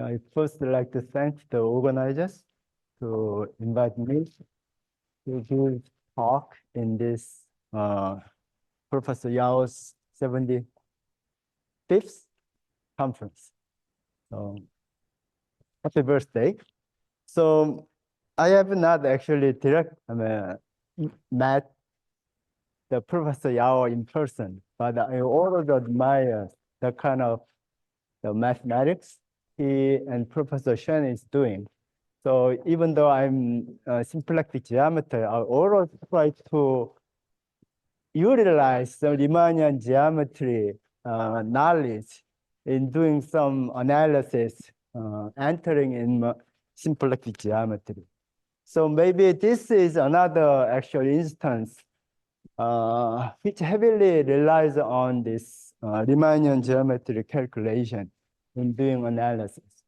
I first like to thank the organizers to invite me to give talk in this Professor Yao's 75th conference. So happy birthday. So I have not actually met the Professor Yao in person, but I always admire the kind of the mathematics he and Professor Shen is doing. So even though I'm a symplectic geometer, I always try to utilize the Riemannian geometry knowledge in doing some analysis, entering in symplectic geometry. So maybe this is another actual instance which heavily relies on this Riemannian geometry calculation in doing analysis.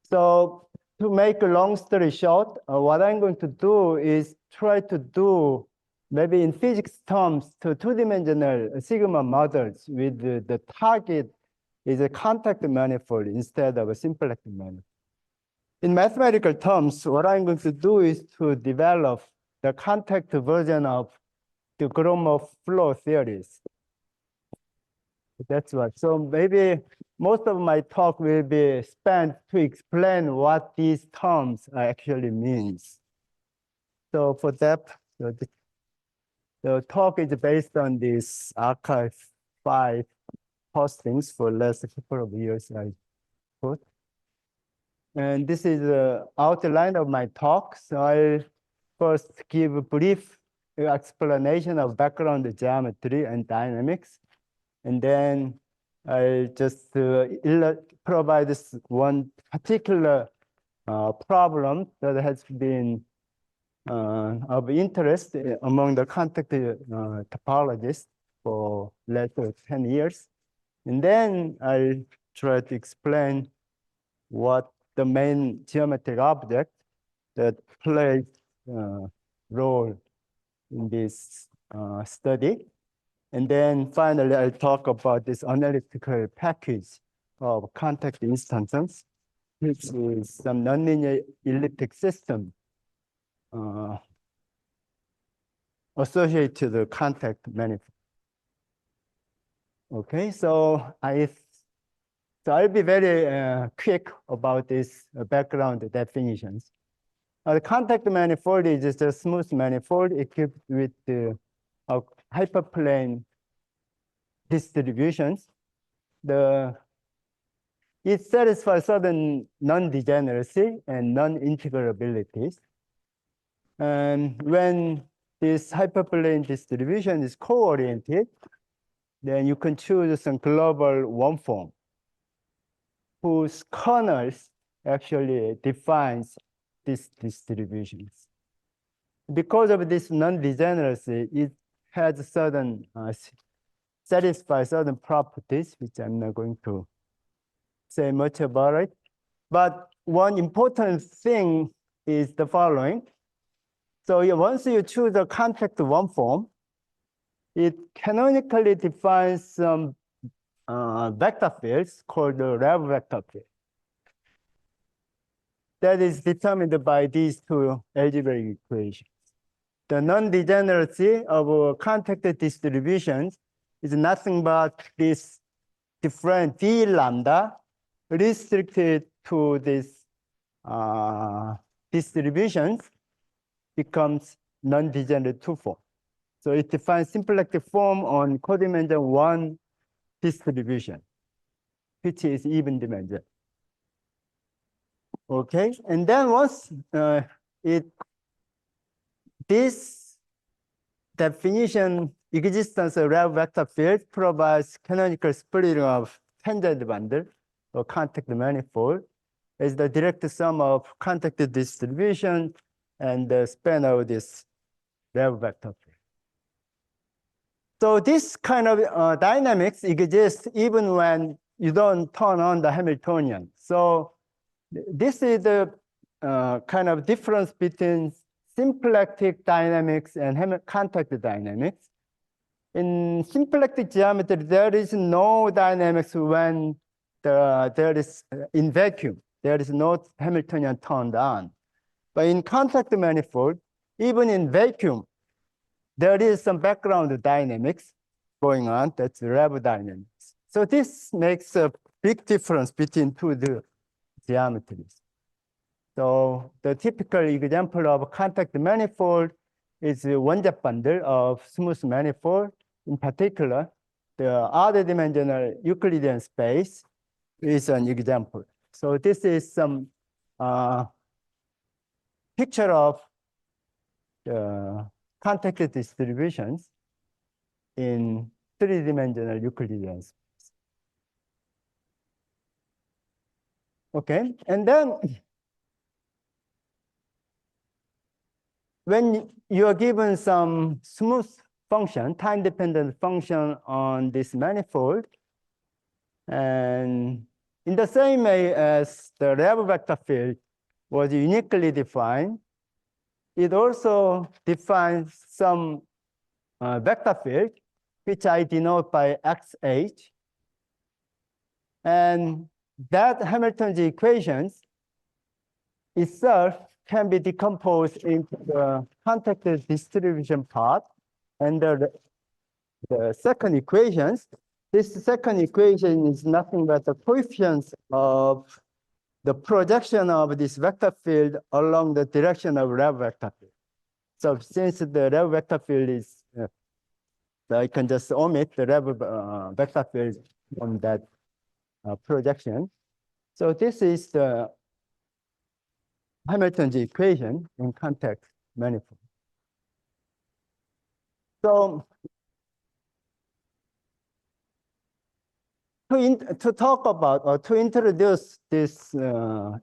So to make a long story short, what I'm going to do is try to do maybe in physics terms to two-dimensional sigma models with the target is a contact manifold instead of a symplectic manifold. In mathematical terms, what I'm going to do is to develop the contact version of the Gromov flow theories. That's right. So maybe most of my talk will be spent to explain what these terms actually means. So for that, the talk is based on this archive 5 postings for last couple of years I put. And this is the outline of my talk. So I'll first give a brief explanation of background geometry and dynamics. And then I'll just provide this one particular problem that has been of interest among the contact topologists for less than 10 years. And then I'll try to explain what the main geometric object that plays role in this study. And then finally, I'll talk about this analytical package of contact instances, which is some nonlinear elliptic system associated to the contact manifold. Okay, so I'll be very quick about this background definitions. The contact manifold is just a smooth manifold equipped with the hyperplane distributions. It satisfies certain non-degeneracy and non-integrabilities. And when this hyperplane distribution is co-oriented, then you can choose some global one form whose kernels actually defines these distributions. Because of this non-degeneracy, it has certain satisfies certain properties, which I'm not going to say much about it. But one important thing is the following. So once you choose a contact one form, it canonically defines some vector fields called the Rev vector field. That is determined by these two algebraic equations. The non-degeneracy of contact distributions is nothing but this different d lambda restricted to this distributions becomes non-degenerate two form. So it defines symplectic form on codimension 1 distribution, which is even dimension. Okay, and then once this definition existence of Rev vector field provides canonical splitting of tangent bundle or contact manifold as the direct sum of contact distribution and the span of this Rev vector field. So this kind of dynamics exists even when you don't turn on the Hamiltonian. So this is the kind of difference between symplectic dynamics and contact dynamics. In symplectic geometry, there is no dynamics when there is in vacuum, there is no Hamiltonian turned on. But in contact manifold, even in vacuum, there is some background dynamics going on. That's rev dynamics. So this makes a big difference between the geometries. So the typical example of contact manifold is a one-jet bundle of smooth manifold. In particular, the other dimensional Euclidean space is an example. So this is some picture of the contact distributions in three-dimensional Euclidean space. Okay, and then when you are given some smooth function, time-dependent function on this manifold, and in the same way as the Rev vector field was uniquely defined, it also defines some vector field, which I denote by XH. And that Hamilton's equations itself can be decomposed into the contact distribution part and the second equations. This second equation is nothing but the coefficients of the projection of this vector field along the direction of Rev vector field. So since the Rev vector field is, I can just omit the Rev vector field from that projection. So this is the Hamilton's equation in contact manifold. So to talk about or to introduce this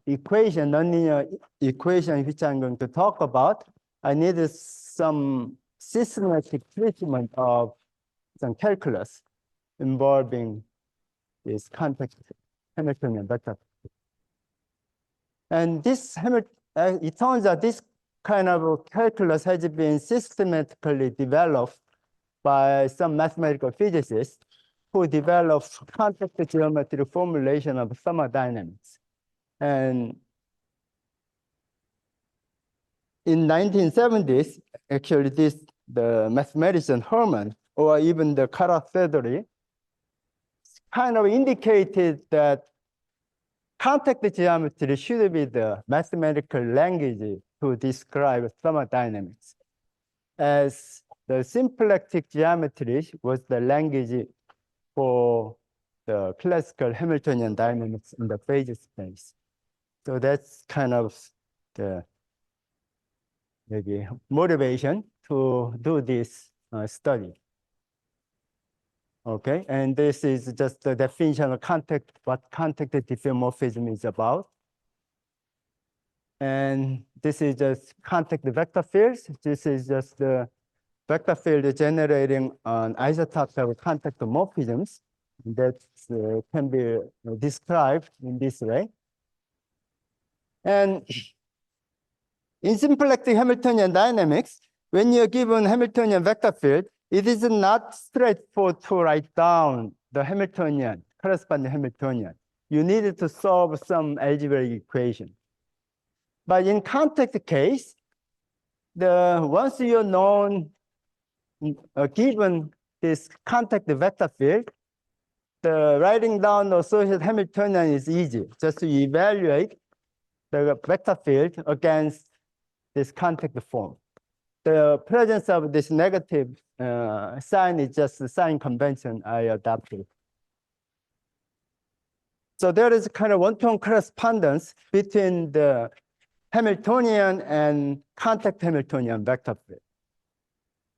equation, nonlinear equation, which I'm going to talk about, I needed some systematic treatment of some calculus involving this contact Hamiltonian vector. And this, it turns out this kind of calculus has been systematically developed by some mathematical physicists who developed contact geometry formulation of thermodynamics. And in 1970s, actually the mathematician Herman, or even the Kara-Fedori, kind of indicated that contact geometry should be the mathematical language to describe thermodynamics, as the symplectic geometry was the language for the classical Hamiltonian dynamics in the phase space. So that's kind of the maybe motivation to do this study. Okay, and this is just the definition of contact, what contact diffeomorphism is about. And this is just contact vector fields. This is just the vector field generating an isotope of contact morphisms that can be described in this way. And in symplectic Hamiltonian dynamics, when you're given Hamiltonian vector field, it is not straightforward to write down the Hamiltonian, corresponding Hamiltonian. You need to solve some algebraic equation. But in contact case, once you're known, given this contact vector field, the writing down the associated Hamiltonian is easy, just to evaluate the vector field against this contact form. The presence of this negative sign is just the sign convention I adopted. So there is kind of one-to-one correspondence between the Hamiltonian and contact Hamiltonian vector field.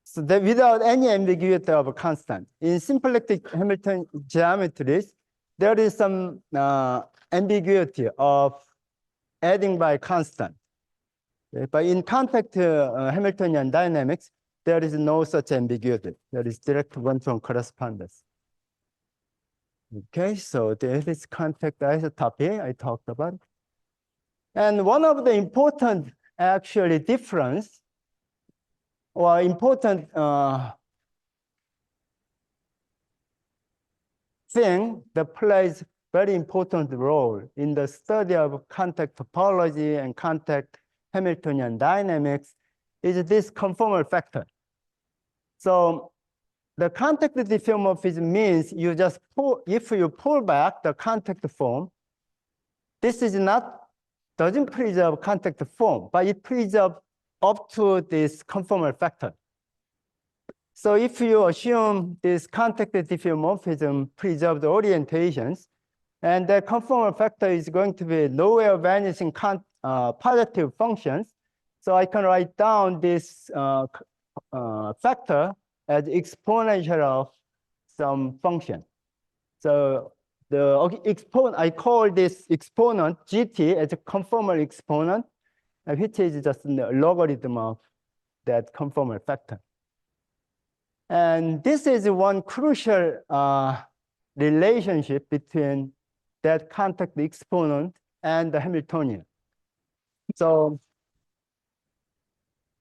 So that without any ambiguity of a constant. In symplectic Hamiltonian geometries, there is some ambiguity of adding by constant. Okay? But in contact Hamiltonian dynamics, there is no such ambiguity. There is direct one-to-one correspondence. Okay, so there is contact isotopy I talked about. And one of the important actually difference or important thing that plays very important role in the study of contact topology and contact Hamiltonian dynamics is this conformal factor. So the contact diffeomorphism means you just pull, if you pull back the contact form, this is not, doesn't preserve contact form, but it preserves up to this conformal factor. So if you assume this contact diffeomorphism preserves orientations, and the conformal factor is going to be nowhere vanishing positive functions, so I can write down this factor as exponential of some function. So the exponent, I call this exponent GT as a conformal exponent, which is just a logarithm of that conformal factor. And this is one crucial relationship between that contact exponent and the Hamiltonian. So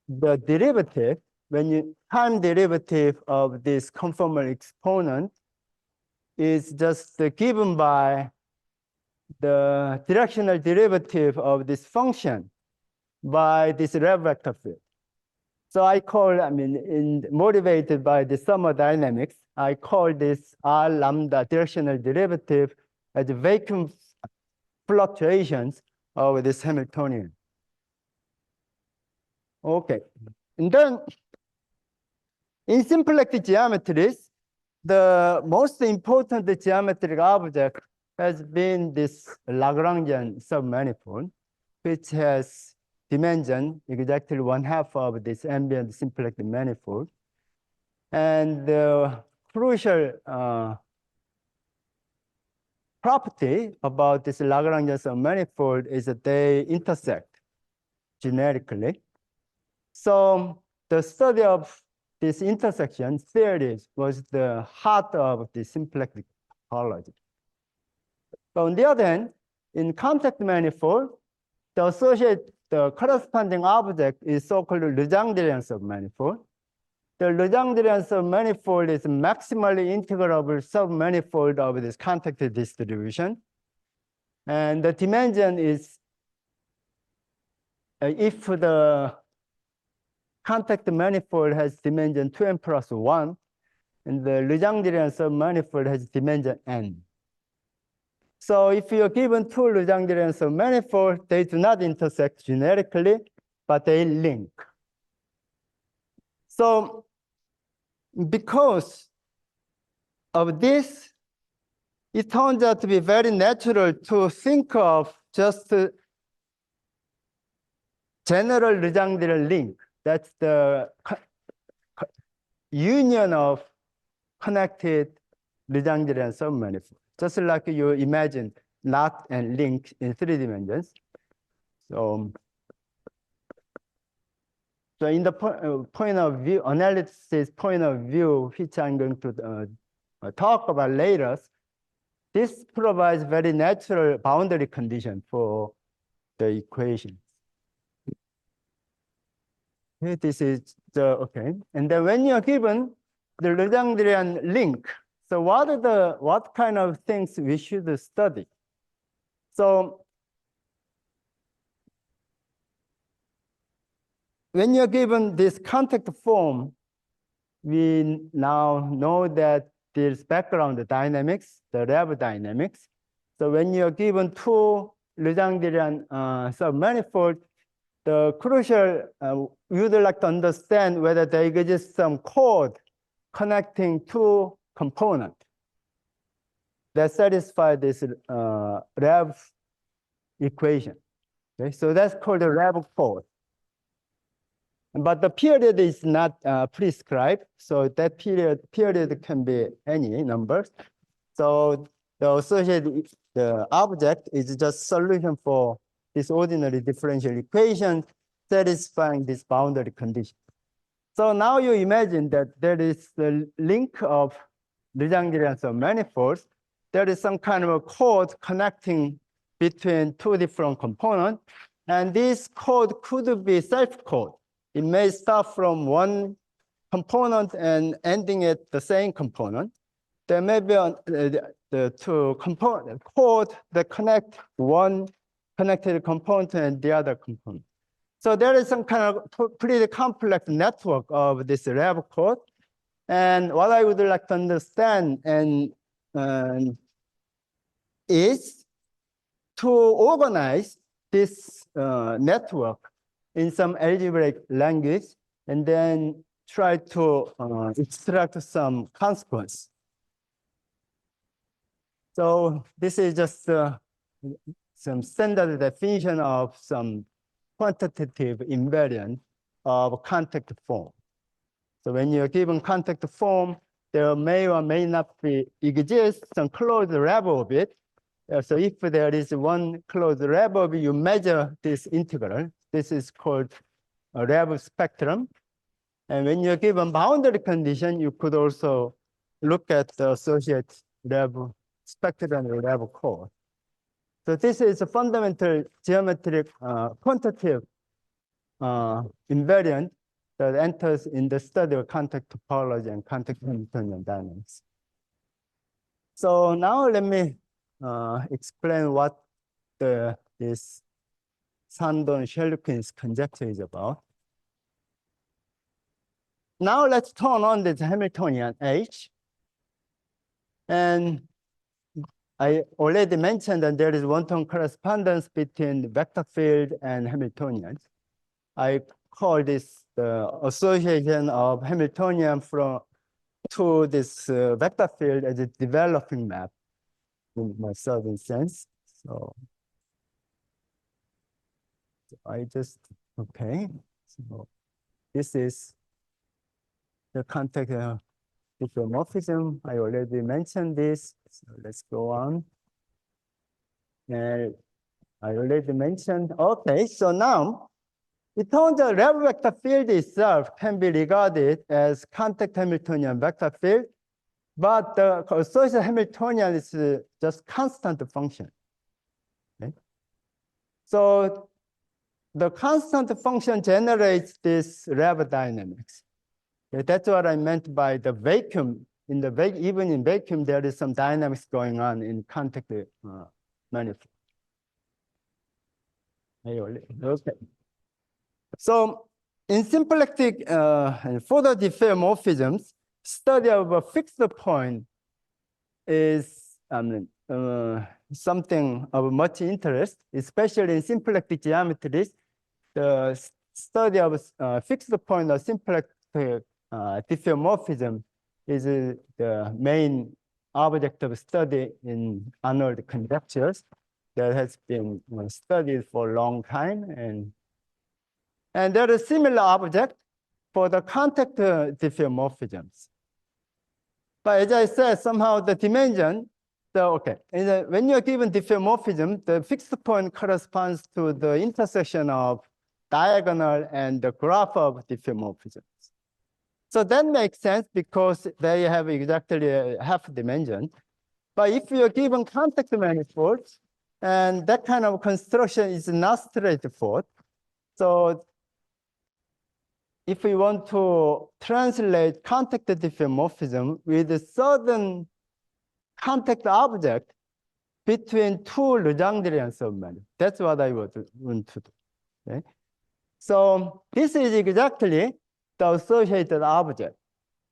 the derivative, when you time derivative of this conformal exponent is just given by the directional derivative of this function by this Rev vector field. So I call, motivated by the thermodynamics, I call this R lambda directional derivative as vacuum fluctuations of this Hamiltonian. Okay, and then in symplectic geometries, the most important geometric object has been this Lagrangian submanifold, which has dimension exactly 1/2 of this ambient symplectic manifold. And the crucial property about this Lagrangian submanifold is that they intersect generically. So the study of this intersection theories was the heart of the symplectic topology. But on the other hand, in contact manifold, the corresponding object is so-called Legendre submanifold. The Legendre submanifold is maximally integrable submanifold of this contact distribution. And the dimension is, if the contact manifold has dimension 2n plus 1, and the Legendre submanifold has dimension n. So if you're given two Legendre submanifolds, they do not intersect generically, but they link. So because of this, it turns out to be very natural to think of just general Legendre link. That's the union of connected Legendre submanifold. Just like you imagine knot and link in 3 dimensions. So in the point of view, analysis point of view, which I'm going to talk about later, this provides very natural boundary condition for the equation. Okay, this is okay. And then when you're given the Legendrian link, so what kind of things we should study? So when you're given this contact form, we now know that there's background dynamics, the Rev dynamics. So when you're given two Legendrian submanifold, the crucial, we would like to understand whether there exists some code connecting two components that satisfy this Rev equation. Okay, so that's called the Rev code. But the period is not prescribed, so that period can be any numbers. So the associated object is just solution for this ordinary differential equation satisfying this boundary condition. So now you imagine that there is the link of Legendre submanifolds. There is some kind of a code connecting between two different components, and this code could be self-code. It may start from one component and ending at the same component. There may be the two component code that connect one connected component and the other component. So there is some kind of pretty complex network of this rev code. And what I would like to understand is to organize this network in some algebraic language and then try to extract some consequence. So this is just some standard definition of some quantitative invariant of contact form. So when you're given contact form, there may or may not exist some closed rev of it. So if there is one closed rev of it, you measure this integral. This is called a rev spectrum. And when you're given boundary condition, you could also look at the associated rev spectrum and rev code. So this is a fundamental geometric quantitative invariant that enters in the study of contact topology and contact Hamiltonian dynamics. So now let me explain what this Sandon-Shellkin's conjecture is about. Now let's turn on this Hamiltonian H. And I already mentioned that there is one-to-one correspondence between the vector field and Hamiltonians. I call this the association of Hamiltonian to this vector field as a developing map in my certain sense. So I just, okay. So this is the contact diffeomorphism. I already mentioned this. So let's go on. And I already mentioned, okay, so now it turns out rev vector field itself can be regarded as contact Hamiltonian vector field, but the associated Hamiltonian is just constant function. Okay? So the constant function generates this rev dynamics. Okay? That's what I meant by the vacuum. Even in vacuum, there is some dynamics going on in contact manifold. Okay. So in symplectic and further diffeomorphisms, study of a fixed point is something of much interest, especially in symplectic geometries. The study of fixed point or symplectic diffeomorphism is the main object of study in Arnold conjectures that has been studied for a long time. And there is a similar object for the contact diffeomorphisms. But as I said, somehow the dimension, when you're given diffeomorphism, the fixed point corresponds to the intersection of diagonal and the graph of diffeomorphisms. So that makes sense because they have exactly a half dimension. But if you're given contact manifolds, and that kind of construction is not straightforward. So if we want to translate contact diffeomorphism with a certain contact object between two Legendrian submanifolds, that's what I would want to do. Okay? So this is exactly the associated object.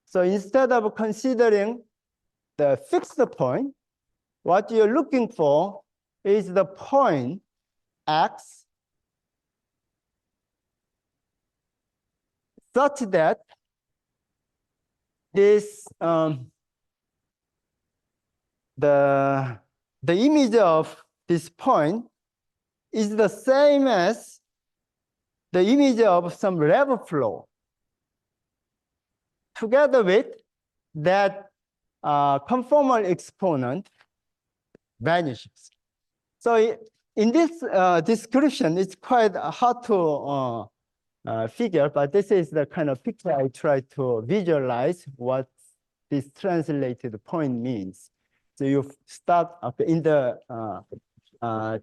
So instead of considering the fixed point, what you're looking for is the point X such that this the image of this point is the same as the image of some rev flow together with that conformal exponent vanishes. So in this description, it's quite hard to figure, but this is the kind of picture I try to visualize what this translated point means. So you start in the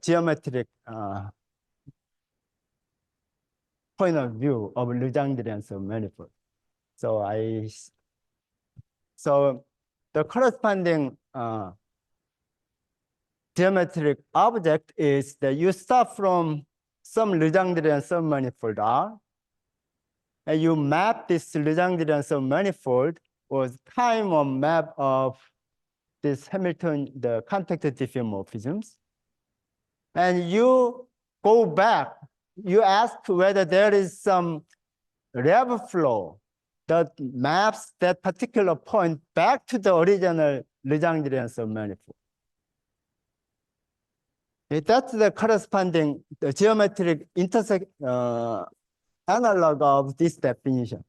geometric point of view of Legendrian submanifold. So the corresponding geometric object is that you start from some Legendrian submanifold R, and you map this Legendrian submanifold with time of map of this Hamilton, the contact diffeomorphisms. And you go back, you ask whether there is some rev flow that maps that particular point back to the original Legendrian submanifold. That's the corresponding the geometric analog of this definition.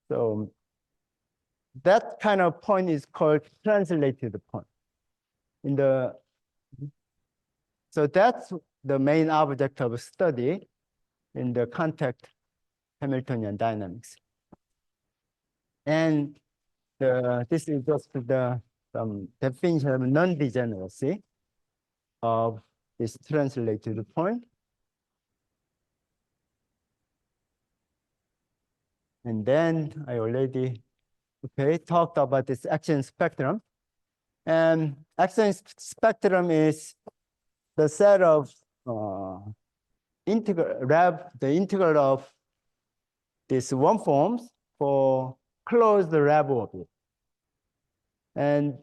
So that kind of point is called translated point. So that's the main object of study in the contact Hamiltonian dynamics. And this is just some definition of non-degeneracy of this translated point. And then I already talked about this action spectrum. And action spectrum is the set of the integral of these one forms for closed rev orbit. And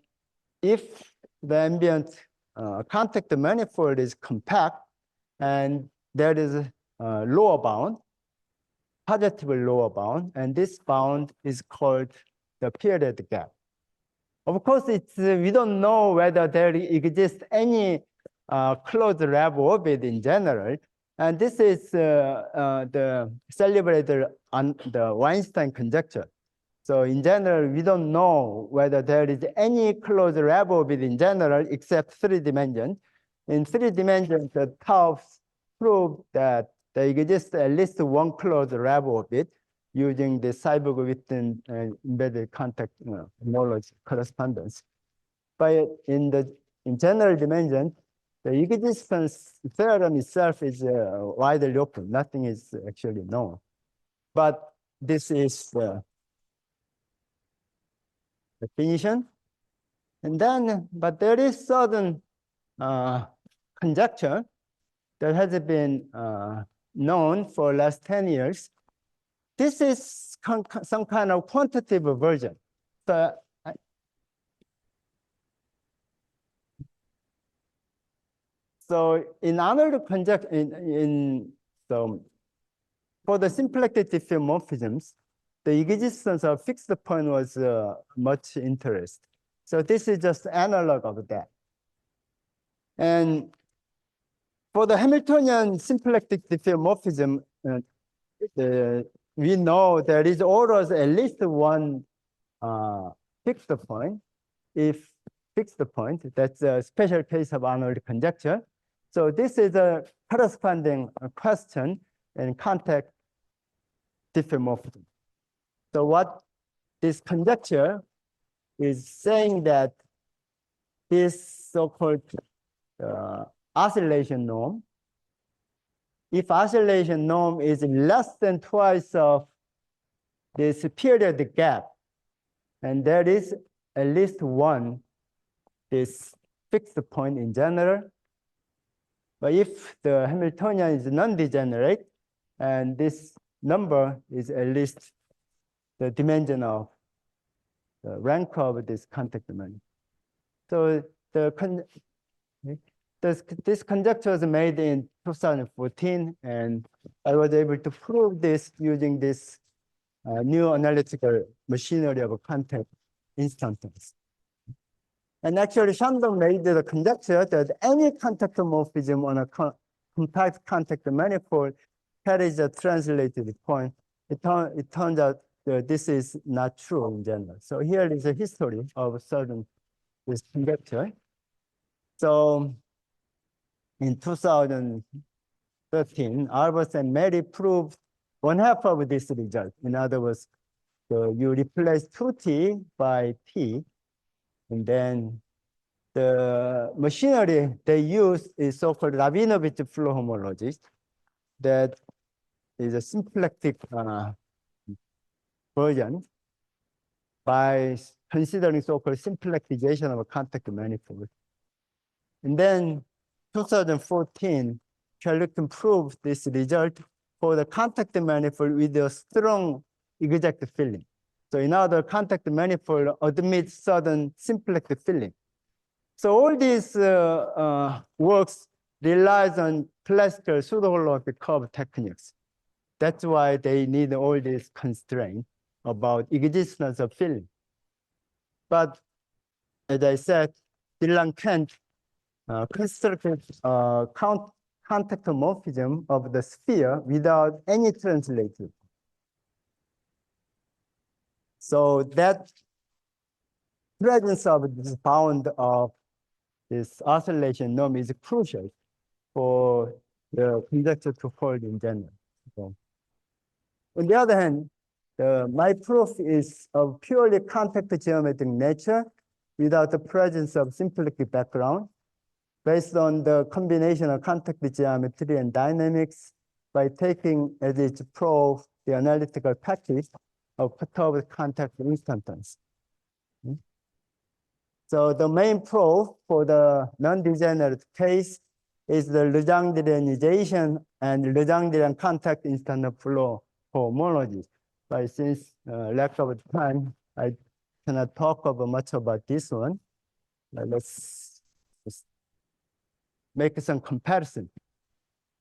if the ambient contact manifold is compact and there is a lower bound, positive lower bound, and this bound is called the period gap. Of course, we don't know whether there exists any closed rev orbit in general, and this is the celebrated on the Weinstein conjecture. So in general, we don't know whether there is any closed rev orbit in general except 3 dimensions. In 3 dimensions, the TAUs prove that there exists at least one closed rev orbit using the Seiberg-Witten embedded contact homology correspondence. But in general dimension, the existence theorem itself is widely open. Nothing is actually known. But this is the definition. And then, but there is certain conjecture that has been known for last 10 years. This is some kind of quantitative version. So in Arnold conjecture, for the symplectic diffeomorphisms, the existence of fixed point was much interest. So this is just analog of that. And for the Hamiltonian symplectic diffeomorphism, we know there is always at least one fixed point. If fixed point, that's a special case of Arnold conjecture. So this is a corresponding question in contact diffeomorphism. So what this conjecture is saying that this so-called oscillation norm, if oscillation norm is less than twice of this period gap, and there is at least one this fixed point in general. But if the Hamiltonian is non-degenerate, and this number is at least the dimension of the rank of this contact domain. So this conjecture was made in 2014, and I was able to prove this using this new analytical machinery of contact instantons. And actually, Shing-Tung made the conjecture that any contact morphism on a compact contact manifold carries a translated point. It turns out that this is not true in general. So here is a history of this conjecture. So in 2013, Albers and Mary proved 1/2 of this result. In other words, you replace 2t by t, and then the machinery they use is so-called Rabinovich flow homology. That is a symplectic version by considering so-called symplectization of a contact manifold. And then 2014, Shing-Tung proved this result for the contact manifold with a strong exact filling. So in other contact manifold admits sudden simplex filling. So all these works relies on classical pseudo-holomorphic curve techniques. That's why they need all these constraints about existence of filling. But as I said, Dylan Kent constructed contact morphism of the sphere without any translator. So that presence of this bound of this oscillation norm is crucial for the conjecture to hold in general. So, on the other hand, my proof is of purely contact geometric nature without the presence of symplectic background, based on the combination of contact geometry and dynamics by taking as its proof the analytical package of perturbed contact instantons. So the main proof for the non-degenerate case is the Legendrianization and Legendrian contact instant flow homology. But since lack of time, I cannot talk much about this one. Let's make some comparison.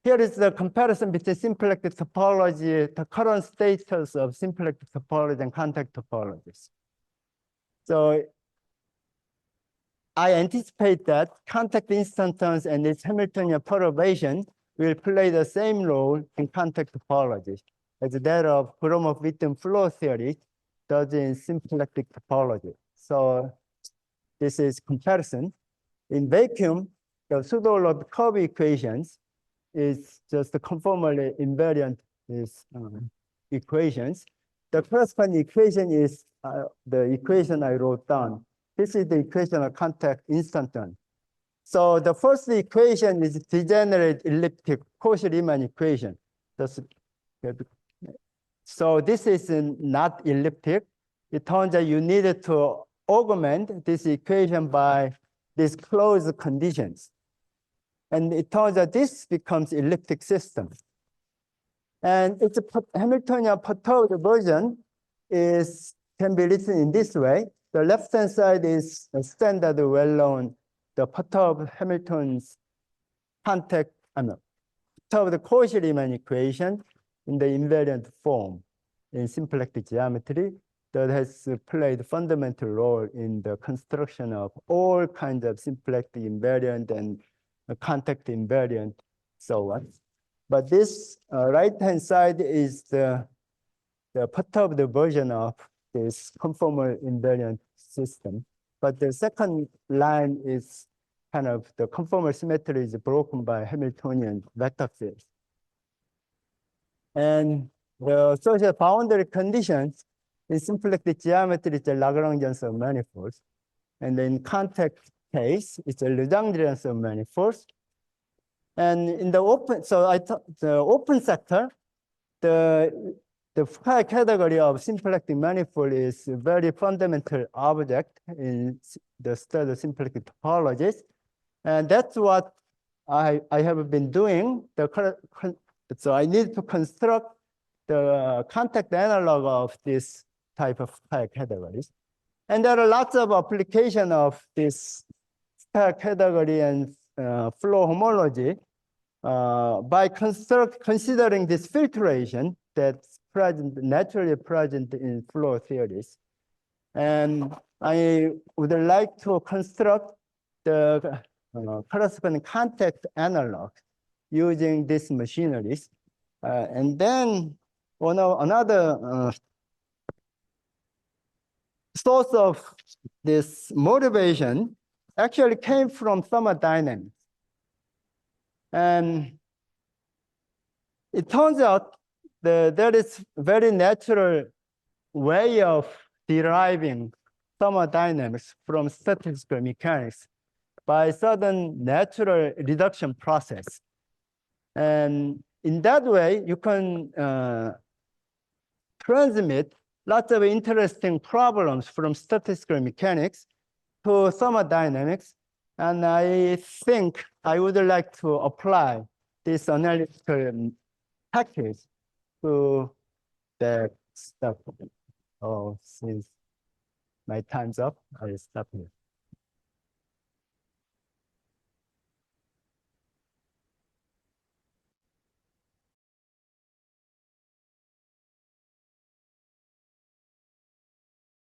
Here is the comparison between symplectic topology, the current status of symplectic topology and contact topologies. So I anticipate that contact instantons and its Hamiltonian perturbation will play the same role in contact topology as that of Gromov-Witten flow theory does in symplectic topology. So this is comparison. In vacuum, the pseudo-holomorphic curve equations is just the conformally invariant equations. The corresponding equation is the equation I wrote down. This is the equation of contact instanton. So the first equation is degenerate elliptic Cauchy-Riemann equation. So this is not elliptic. It turns out you need to augment this equation by these closed conditions. And it turns out this becomes elliptic system. And its Hamiltonian perturbed version can be written in this way. The left-hand side is a standard well-known, the perturbed Hamilton's perturbed Cauchy-Riemann equation in the invariant form in symplectic geometry that has played a fundamental role in the construction of all kinds of symplectic invariant and contact invariant, so on. But this right-hand side is the perturbed version of this conformal invariant system. But the second line is kind of the conformal symmetry is broken by Hamiltonian vector fields. And the social boundary conditions in symplectic geometry is the Lagrangian submanifolds. And in contact case, it's a Legendrian submanifolds. And in the open, the open sector, the high category of symplectic manifold is a very fundamental object in the study of symplectic topologies. And that's what I have been doing. So I need to construct the contact analog of this type of high categories. And there are lots of applications of this high category and flow homology by considering this filtration that's naturally present in flow theories. And I would like to construct the corresponding contact analog using these machineries. And then another source of this motivation actually came from thermodynamics. And it turns out that there is very natural way of deriving thermodynamics from statistical mechanics by certain natural reduction process. And in that way, you can transmit lots of interesting problems from statistical mechanics to thermodynamics. And I think I would like to apply this analytical package to that stuff. Oh, since my time's up, I'll stop here.